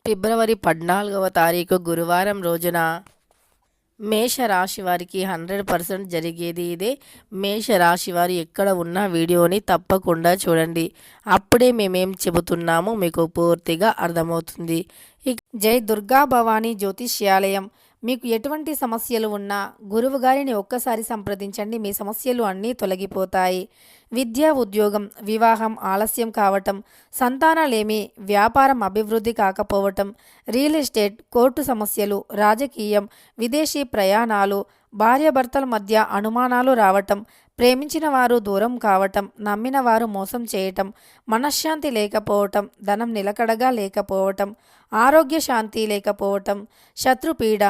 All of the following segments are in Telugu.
ఫిబ్రవరి 14వ తారీఖు గురువారం రోజున మేషరాశి వారికి 100% జరిగేది ఇదే. మేషరాశి వారు ఎక్కడ ఉన్న వీడియోని తప్పకుండా చూడండి. అప్పుడే మేమేం చెబుతున్నామో మీకు పూర్తిగా అర్థమవుతుంది. జై దుర్గా భవానీ జ్యోతిష్యాలయం. మీకు ఎటువంటి సమస్యలు ఉన్నా గురువు గారిని ఒక్కసారి సంప్రదించండి. మీ సమస్యలు అన్నీ తొలగిపోతాయి. విద్య, ఉద్యోగం, వివాహం ఆలస్యం కావటం, సంతానాలేమి, వ్యాపారం అభివృద్ధి కాకపోవటం, రియల్ ఎస్టేట్, కోర్టు సమస్యలు, రాజకీయం, విదేశీ ప్రయాణాలు, భార్యాభర్తల మధ్య అనుమానాలు రావటం, ప్రేమించిన వారు దూరం కావటం, నమ్మిన వారు మోసం చేయటం, మనశ్శాంతి లేకపోవటం, ధనం నిలకడగా లేకపోవటం, ఆరోగ్య శాంతి లేకపోవటం, శత్రుపీడ,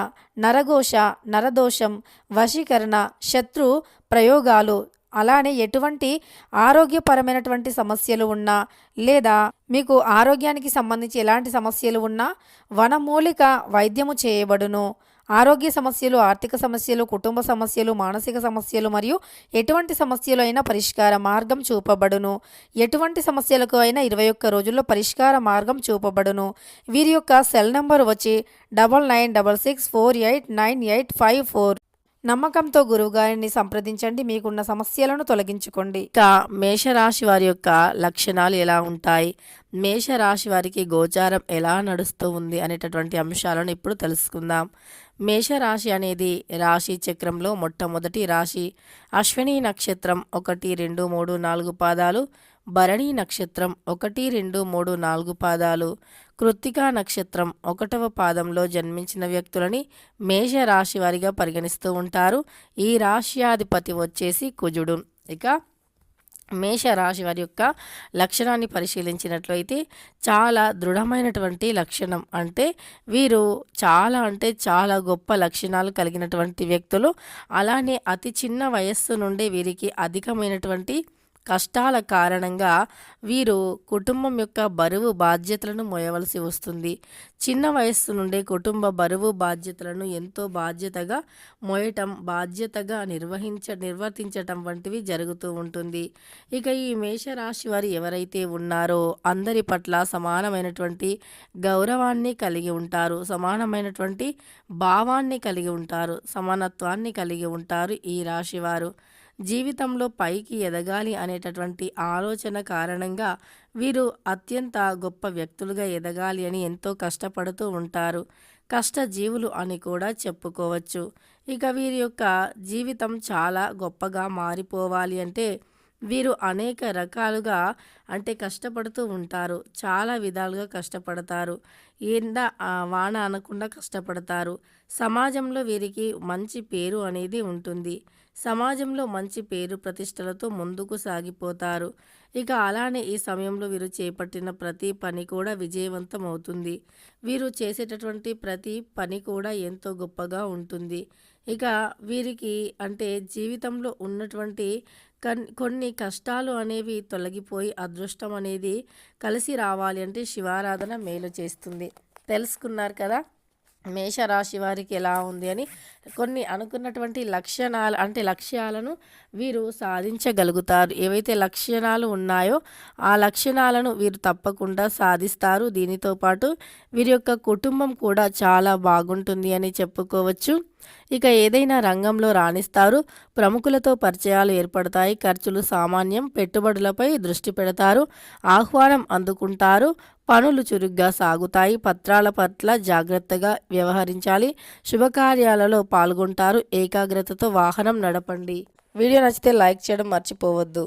నరఘోష, నరదోషం, వశీకరణ, శత్రు ప్రయోగాలు, అలానే ఎటువంటి ఆరోగ్యపరమైనటువంటి సమస్యలు ఉన్నా లేదా మీకు ఆరోగ్యానికి సంబంధించి ఎలాంటి సమస్యలు ఉన్నా వనమూలిక వైద్యము చేయబడును. ఆరోగ్య సమస్యలు, ఆర్థిక సమస్యలు, కుటుంబ సమస్యలు, మానసిక సమస్యలు మరియు ఎటువంటి సమస్యలు అయినా పరిష్కార మార్గం చూపబడును. ఎటువంటి సమస్యలకు అయినా 21 రోజుల్లో పరిష్కార మార్గం చూపబడును. వీరి యొక్క సెల్ నంబర్ వచ్చి 9966489854. నమ్మకంతో గురువుగారిని సంప్రదించండి. మీకున్న సమస్యలను తొలగించుకోండి. ఇక మేషరాశి వారి యొక్క లక్షణాలు ఎలా ఉంటాయి, మేషరాశి వారికి గోచారం ఎలా నడుస్తూ ఉంది అనేటటువంటి అంశాలను ఇప్పుడు తెలుసుకుందాం. మేషరాశి అనేది రాశి చక్రంలో మొట్టమొదటి రాశి. అశ్విని నక్షత్రం 1, 2, 3, 4 పాదాలు, భరణి నక్షత్రం 1, 2, 3, 4 పాదాలు, కృత్తికా నక్షత్రం 1వ పాదంలో జన్మించిన వ్యక్తులని మేషరాశి వారిగా పరిగణిస్తూ ఉంటారు. ఈ రాశ్యాధిపతి వచ్చేసి కుజుడు. ఇక మేషరాశి వారి యొక్క లక్షణాన్ని పరిశీలించినట్లయితే చాలా దృఢమైనటువంటి లక్షణం. అంటే వీరు చాలా గొప్ప లక్షణాలు కలిగినటువంటి వ్యక్తులు. అలానే అతి చిన్న వయస్సు నుండే వీరికి అధికమైనటువంటి కష్టాల కారణంగా వీరు కుటుంబం యొక్క బరువు బాధ్యతలను మోయవలసి వస్తుంది. చిన్న వయస్సు నుండే కుటుంబ బరువు బాధ్యతలను ఎంతో బాధ్యతగా మోయటం, బాధ్యతగా నిర్వర్తించటం వంటివి జరుగుతూ ఉంటుంది. ఇక ఈ మేషరాశి వారు ఎవరైతే ఉన్నారో అందరి పట్ల సమానమైనటువంటి గౌరవాన్ని కలిగి ఉంటారు, సమానమైనటువంటి భావాన్ని కలిగి ఉంటారు, సమానత్వాన్ని కలిగి ఉంటారు. ఈ రాశివారు జీవితంలో పైకి ఎదగాలి అనేటటువంటి ఆలోచన కారణంగా వీరు అత్యంత గొప్ప వ్యక్తులుగా ఎదగాలి అని ఎంతో కష్టపడుతూ ఉంటారు. కష్టజీవులు అని కూడా చెప్పుకోవచ్చు. ఇక వీరి యొక్క జీవితం చాలా గొప్పగా మారిపోవాలి అంటే వీరు అనేక రకాలుగా కష్టపడుతూ ఉంటారు. చాలా విధాలుగా కష్టపడతారు. ఎండ వాన అనకుండా కష్టపడతారు. సమాజంలో వీరికి మంచి పేరు అనేది ఉంటుంది. సమాజంలో మంచి పేరు ప్రతిష్టలతో ముందుకు సాగిపోతారు. ఇక అలానే ఈ సమయంలో వీరు చేపట్టిన ప్రతి పని కూడా విజయవంతం అవుతుంది. వీరు చేసేటటువంటి ప్రతి పని కూడా ఎంతో గొప్పగా ఉంటుంది. ఇక వీరికి జీవితంలో ఉన్నటువంటి కొన్ని కష్టాలు అనేవి తొలగిపోయి అదృష్టం అనేది కలిసి రావాలి అంటే శివారాధన మేలు చేస్తుంది. తెలుసుకున్నారు కదా మేషరాశి వారికి ఎలా ఉంది అని. కొన్ని అనుకున్నటువంటి లక్ష్యాలను వీరు సాధించగలుగుతారు. ఏవైతే లక్షణాలు ఉన్నాయో ఆ లక్షణాలను వీరు తప్పకుండా సాధిస్తారు. దీనితో పాటు వీరి యొక్క కుటుంబం కూడా చాలా బాగుంటుంది అని చెప్పుకోవచ్చు. ఇక ఏదైనా రంగంలో రాణిస్తారు. ప్రముఖులతో పరిచయాలు ఏర్పడతాయి. ఖర్చులు సామాన్యం. పెట్టుబడులపై దృష్టి పెడతారు. ఆహ్వానం అందుకుంటారు. పనులు చురుగ్గా సాగుతాయి. పత్రాల పట్ల జాగ్రత్తగా వ్యవహరించాలి. శుభకార్యాలలో పాల్గొంటారు. ఏకాగ్రతతో వాహనం నడపండి. వీడియో నచ్చితే లైక్ చేయడం మర్చిపోవద్దు.